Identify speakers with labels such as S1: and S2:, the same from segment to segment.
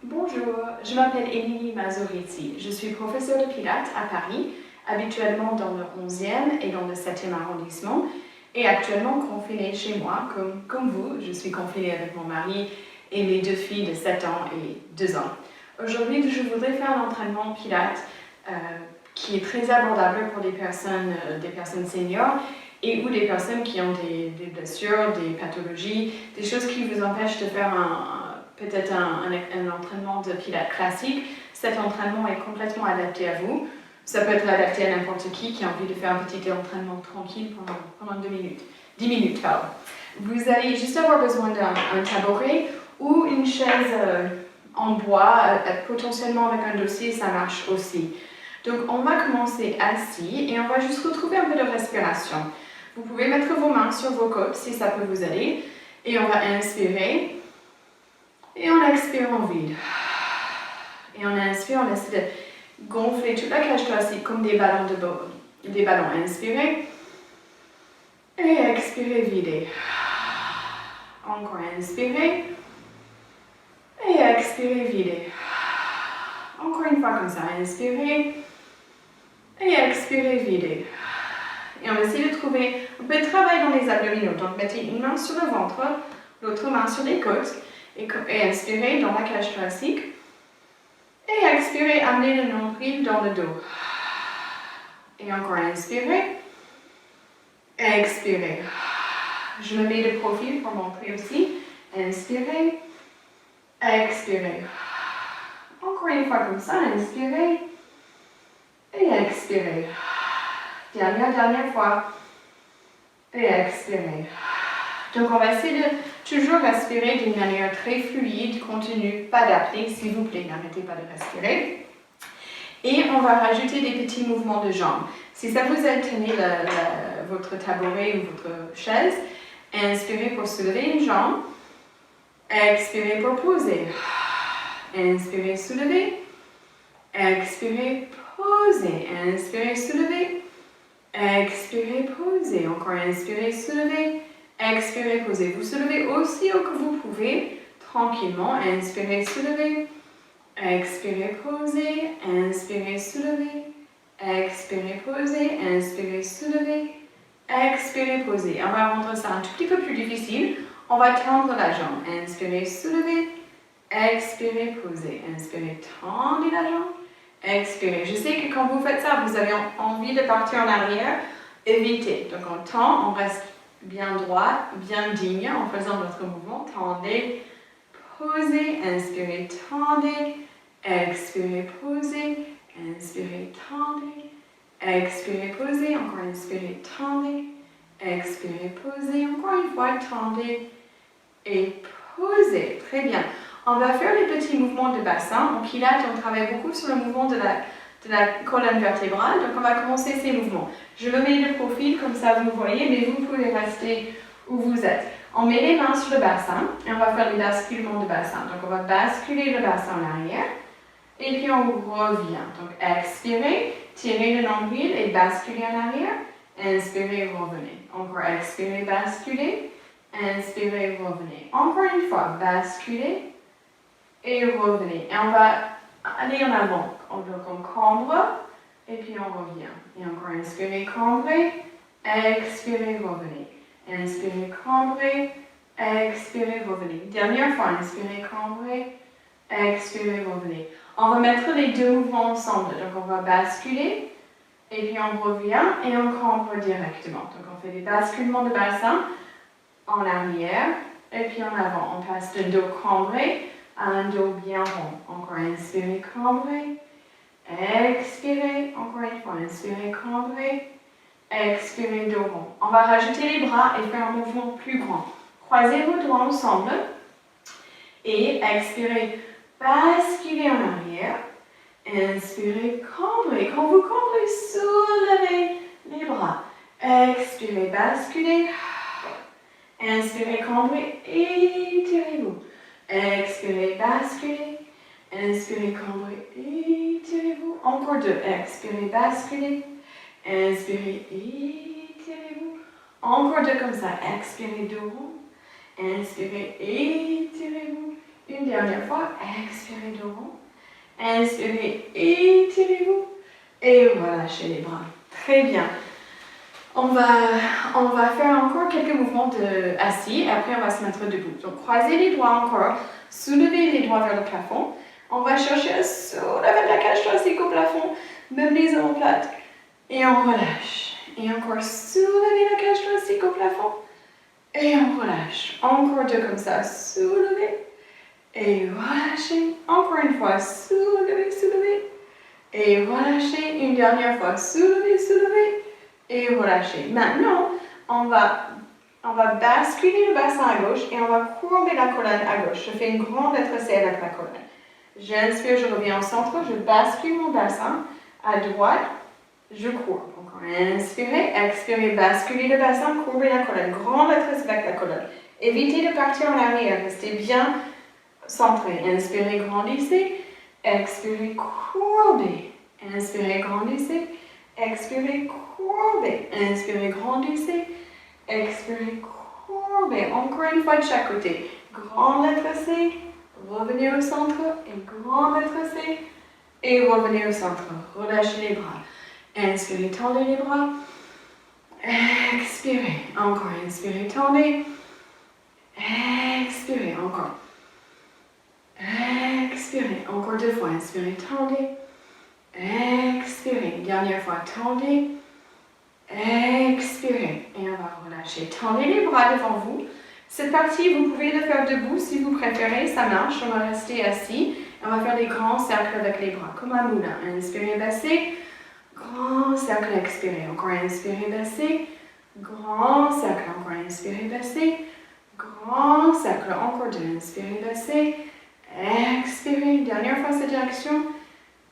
S1: Bonjour, je m'appelle Émilie Mazzoriti. Je suis professeure de Pilates à Paris, habituellement dans le 11e et dans le 7e arrondissement, et actuellement confinée chez moi, comme vous. Je suis confinée avec mon mari et mes deux filles de 7 ans et 2 ans. Aujourd'hui, je voudrais faire un entraînement Pilates qui est très abordable pour des personnes seniors et ou des personnes qui ont des blessures, des pathologies, des choses qui vous empêchent de faire peut-être un entraînement de Pilates classique. Cet entraînement est complètement adapté à vous. Ça peut être adapté à n'importe qui a envie de faire un petit entraînement tranquille pendant 10 minutes. Pardon. Vous allez juste avoir besoin d'un tabouret ou une chaise en bois, potentiellement avec un dossier, ça marche aussi. Donc on va commencer assis et on va juste retrouver un peu de respiration. Vous pouvez mettre vos mains sur vos côtes si ça peut vous aider. Et on va inspirer. Et on expire, on vide. Et on inspire, on essaie de gonfler toute la cage thoracique comme des ballons. Inspirez. Et expirez, videz. Encore inspirez. Et expirez, videz. Encore une fois comme ça, inspirez. Et expirez, videz. Et on essaie de trouver, on peut travailler dans les abdominaux. Donc mettez une main sur le ventre, l'autre main sur les côtes. Et inspirez dans la cage thoracique. Et expirez, amenez le nombril dans le dos. Et encore inspirez. Expirez. Je me mets de profil pour montrer aussi. Inspirez. Expirez. Encore une fois comme ça, inspirez. Et expirez. Dernière fois. Et expirez. Donc on va essayer de toujours respirer d'une manière très fluide, contenue, pas d'apnée, s'il vous plaît, n'arrêtez pas de respirer. Et on va rajouter des petits mouvements de jambes. Si ça vous aide, tenez votre tabouret ou votre chaise. Inspirez pour soulever une jambe. Expirez pour poser. Inspirez, soulevez. Expirez, posez. Inspirez, soulevez. Expirez, posez. Encore inspirez, soulevez. Expirez, posez. Vous soulevez aussi haut que vous pouvez, tranquillement. Inspirez, soulevez. Expirez, posez. Inspirez, soulevez. Expirez, posez. Inspirez, soulevez. Expirez, posez. On va rendre ça un tout petit peu plus difficile. On va tendre la jambe. Inspirez, soulevez. Expirez, posez. Inspirez, tendez la jambe. Expirez. Je sais que quand vous faites ça, vous avez envie de partir en arrière. Évitez. Donc on tend, on reste bien droit, bien digne en faisant notre mouvement. Tendez, posez, inspirez, tendez, expirez, posez, inspirez, tendez, expirez, posez, encore inspirez, tendez, expirez, posez, encore une fois, tendez et posez. Très bien. On va faire les petits mouvements de bassin. En Pilates, on travaille beaucoup sur le mouvement de la colonne vertébrale. Donc, on va commencer ces mouvements. Je me mets de profil, comme ça vous voyez, mais vous pouvez rester où vous êtes. On met les mains sur le bassin et on va faire les basculements de bassin. Donc, on va basculer le bassin en arrière et puis on revient. Donc, expirez, tirez le nombril et basculez en arrière. Inspirez, revenez. Encore expirez, basculez. Inspirez, revenez. Encore une fois, basculez et revenez. Et on va aller en avant. Donc on cambre et puis on revient. Et encore inspirez, cambrez, expirez, revenez. Inspirez, cambrez, expirez, revenez. Dernière fois, inspirez, cambrez, expirez, revenez. On va mettre les deux mouvements ensemble. Donc on va basculer et puis on revient et on cambre directement. Donc on fait des basculements de bassin en arrière et puis en avant. On passe de dos cambré à un dos bien rond. Encore inspirez, cambrez. Expirez, encore une fois, inspirez, cambrez, expirez, dos rond. On va rajouter les bras et faire un mouvement plus grand. Croisez vos doigts ensemble et expirez, basculez en arrière. Inspirez, cambrez. Quand vous cambrez, soulevez les bras. Expirez, basculez. Inspirez, cambrez, étirez-vous. Expirez, basculez. Inspirez, cambrez, étirez-vous. Encore deux. Expirez, basculez. Inspirez, étirez-vous. Encore deux comme ça. Expirez, dos rond. Inspirez, étirez-vous. Une dernière fois, expirez dos rond. Inspirez, étirez-vous. Et relâchez les bras. Très bien. On va faire encore quelques mouvements de assis et après on va se mettre debout. Donc croisez les doigts encore, soulevez les doigts vers le plafond. On va chercher à soulever la cage thoracique au plafond, même les omoplates. Et on relâche. Et encore soulevez la cage thoracique au plafond. Et on relâche. Encore deux comme ça, soulevez. Et relâchez. Encore une fois, soulevez, soulevez. Et relâchez. Une dernière fois, soulevez, soulevez. Et relâchez. Maintenant, on va basculer le bassin à gauche et on va courber la colonne à gauche. Je fais une grande lettre C avec la colonne. J'inspire, je reviens au centre, je bascule mon bassin à droite, je courbe. Encore inspirez, expirez, basculez le bassin, courbez la colonne. Grande lettre C avec la colonne. Évitez de partir en arrière, restez bien centré. Inspirez, grandissez, expirez, courbez. Inspirez, grandissez. Expirez, courbez. Inspirez, grandissez. Expirez, courbez. Encore une fois de chaque côté. Grande lettre C. Revenez au centre. Et grande lettre C. Et revenez au centre. Relâchez les bras. Inspirez, tendez les bras. Expirez. Encore. Inspirez, tendez. Expirez. Encore. Expirez. Encore deux fois. Inspirez, tendez. Expirez. Dernière fois, tendez. Expirez. Et on va relâcher. Tendez les bras devant vous. Cette partie, vous pouvez le faire debout si vous préférez. Ça marche. On va rester assis. On va faire des grands cercles avec les bras, comme un moulin. Inspirez, baissez. Grand cercle, expirez. Encore inspirez, baissez. Grand cercle. Encore inspirez, baissez. Grand cercle. Encore deux. Inspirez, baissez. Expirez. Dernière fois cette direction.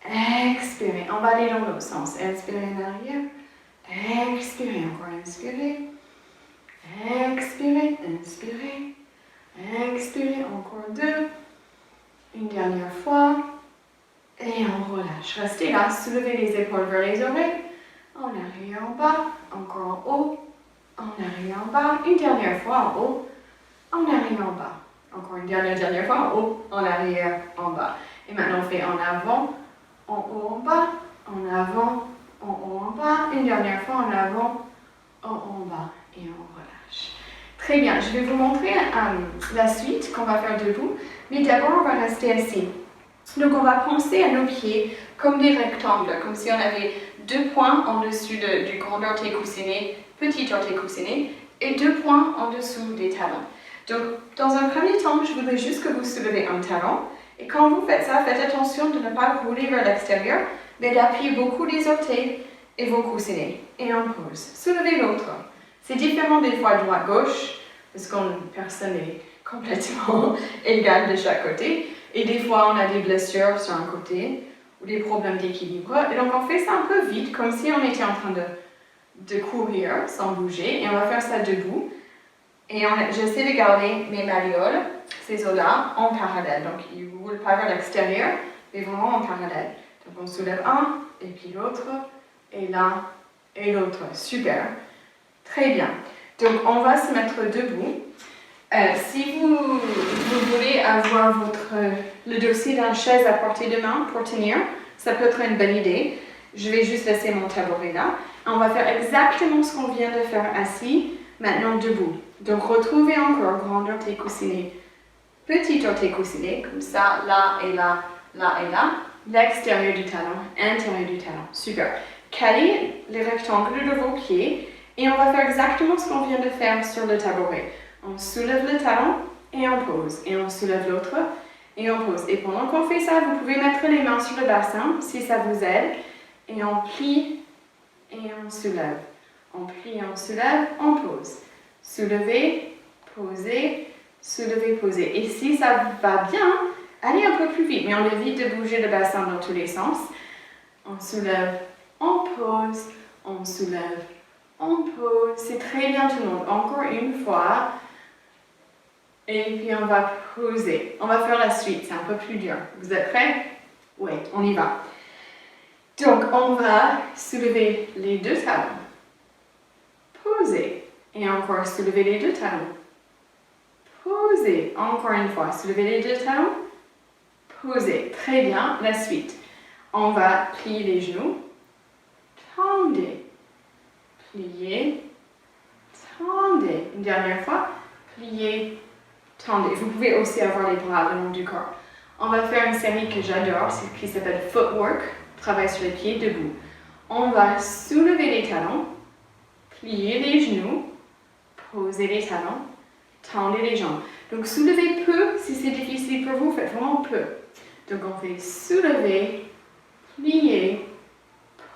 S1: Expirez. On va aller dans l'autre sens. Inspirez en arrière. Expirez. Encore inspirez. Expirez. Inspirez. Expirez. Encore deux. Une dernière fois. Et on relâche. Restez là. Soulevez les épaules vers les oreilles. En arrière, en bas. Encore en haut. En arrière, en bas. Une dernière fois en haut. En arrière, en bas. Encore une dernière fois en haut. En arrière, en bas. Et maintenant on fait en avant. En haut, en bas, en avant, en haut, en bas. Une dernière fois, en avant, en haut, en bas. Et on relâche. Très bien, je vais vous montrer la suite qu'on va faire debout. Mais d'abord, on va rester assis. Donc, on va penser à nos pieds comme des rectangles, comme si on avait deux points en dessus du grand orteil coussiné, petit orteil coussiné, et deux points en dessous des talons. Donc, dans un premier temps, je voudrais juste que vous soulevez un talon. Et quand vous faites ça, faites attention de ne pas rouler vers l'extérieur, mais d'appuyer beaucoup les orteils et vos coussinets. Et on pose. Soulevez l'autre. C'est différent des fois droite-gauche, parce que personne n'est complètement égal de chaque côté. Et des fois, on a des blessures sur un côté, ou des problèmes d'équilibre. Et donc, on fait ça un peu vite, comme si on était en train de courir sans bouger. Et on va faire ça debout. Et j'essaie de garder mes malléoles, ces os-là, en parallèle. Donc, ils ne roulent pas vers l'extérieur, mais vraiment en parallèle. Donc, on soulève un, et puis l'autre, et l'un, et l'autre. Super. Très bien. Donc, on va se mettre debout. Si vous voulez avoir le dossier d'une chaise à portée de main pour tenir, ça peut être une bonne idée. Je vais juste laisser mon tabouret là. On va faire exactement ce qu'on vient de faire assis, maintenant debout. Donc, retrouvez encore grand orteil coussiné, petit orteil coussiné, comme ça, là et là, là et là. L'extérieur du talon, intérieur du talon. Super. Calez les rectangles de vos pieds et on va faire exactement ce qu'on vient de faire sur le tabouret. On soulève le talon et on pose. Et on soulève l'autre et on pose. Et pendant qu'on fait ça, vous pouvez mettre les mains sur le bassin si ça vous aide. Et on plie et on soulève. On plie et on soulève, on pose. Soulevez, posez, soulevez, posez. Et si ça va bien, allez un peu plus vite, mais on évite de bouger le bassin dans tous les sens. On soulève, on pose, on soulève, on pose. C'est très bien tout le monde. Encore une fois. Et puis on va poser. On va faire la suite, c'est un peu plus dur. Vous êtes prêts? Oui, on y va. Donc, on va soulever les deux talons. Poser. Et encore soulever les deux talons. posez. Encore une fois, soulevez les deux talons, posez. Très bien, la suite. On va plier les genoux, tendez, pliez, tendez. Une dernière fois, pliez, tendez. Vous pouvez aussi avoir les bras le long du corps. On va faire une série que j'adore, qui s'appelle Footwork, travail sur les pieds debout. On va soulever les talons, plier les genoux, poser les talons, tendez les jambes. Donc soulevez peu, si c'est difficile pour vous, faites vraiment peu. Donc on fait soulever, plier,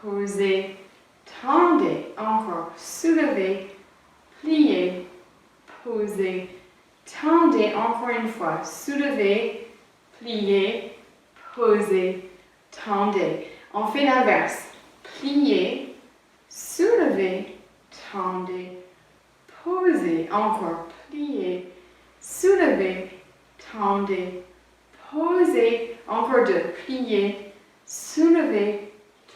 S1: poser, tendez. Encore, soulever, plier, poser, tendez. Encore une fois, soulever, plier, poser, tendez. On fait l'inverse. Plier, soulever, tendez, poser. Encore, plier, soulever, tendez, poser. Encore deux. Plier, soulever,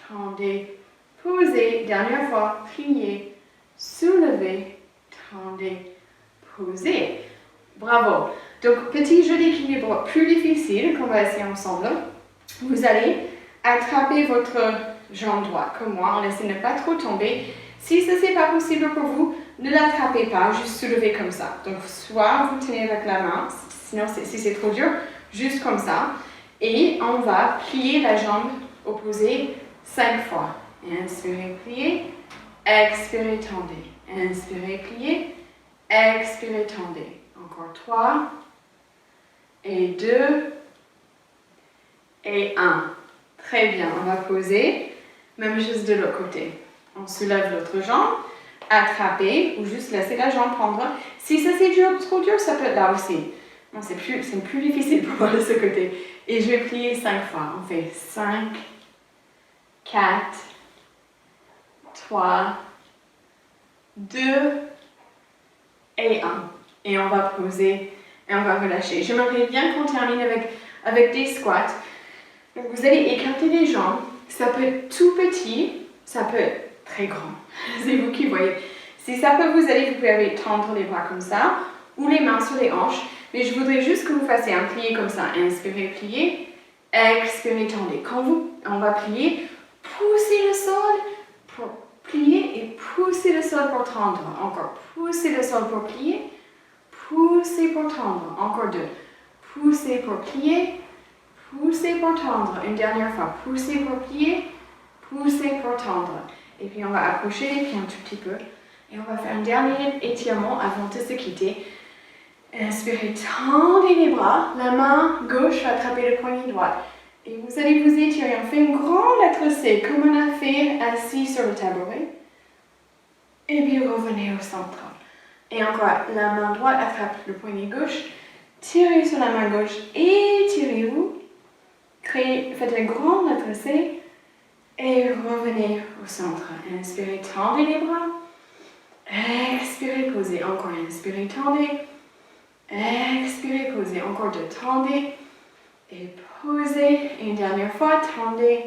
S1: tendez, poser. Dernière fois. Plier, soulever, tendez, poser. Bravo. Donc, petit jeu d'équilibre plus difficile qu'on va essayer ensemble. Vous allez attraper votre jambe droite, comme moi, on essaie de ne pas trop tomber. Si ce n'est pas possible pour vous, ne l'attrapez pas, juste soulevez comme ça. Donc, soit vous tenez avec la main, sinon si c'est trop dur, juste comme ça. Et on va plier la jambe opposée 5 fois. Inspirez, pliez, expirez, tendez. Inspirez, pliez, expirez, tendez. Encore 3, et 2, et 1. Très bien, on va poser. Même chose de l'autre côté. On soulève l'autre jambe, attraper ou juste laisser la jambe prendre. Si ça c'est trop dur, ça peut être là aussi. Non, c'est plus difficile pour moi de ce côté. Et je vais plier 5 fois. On fait 5, 4, 3, 2 et 1. Et on va poser et on va relâcher. J'aimerais bien qu'on termine avec des squats. Donc vous allez écarter les jambes. Ça peut être tout petit, ça peut être très grand. C'est vous qui voyez. Si ça peut vous aider, vous pouvez tendre les bras comme ça ou les mains sur les hanches. Mais je voudrais juste que vous fassiez un plié comme ça. Inspirez, pliez. Expirez, tendez. Quand on va plier, poussez le sol pour plier et poussez le sol pour tendre. Encore, poussez le sol pour plier. Poussez pour tendre. Encore 2. Poussez pour plier. Poussez pour tendre. Une dernière fois. Poussez pour plier. Poussez pour tendre. Et puis on va approcher les pieds un tout petit peu. Et on va faire un dernier étirement avant de se quitter. Inspirez, tendez les bras. La main gauche va attraper le poignet droit. Et vous allez vous étirer. On fait une grande lettre C, comme on a fait assis sur le tabouret. Et puis revenez au centre. Et encore, la main droite attrape le poignet gauche. Tirez sur la main gauche. Étirez-vous. Faites une grande lettre C. Et revenez au centre. Inspirez, tendez les bras. Expirez, posez. Encore, inspirez, tendez. Expirez, posez. Encore 2. Tendez. Et posez. Et une dernière fois, tendez.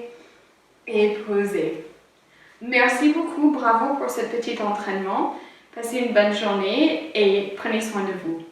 S1: Et posez. Merci beaucoup. Bravo pour ce petit entraînement. Passez une bonne journée et prenez soin de vous.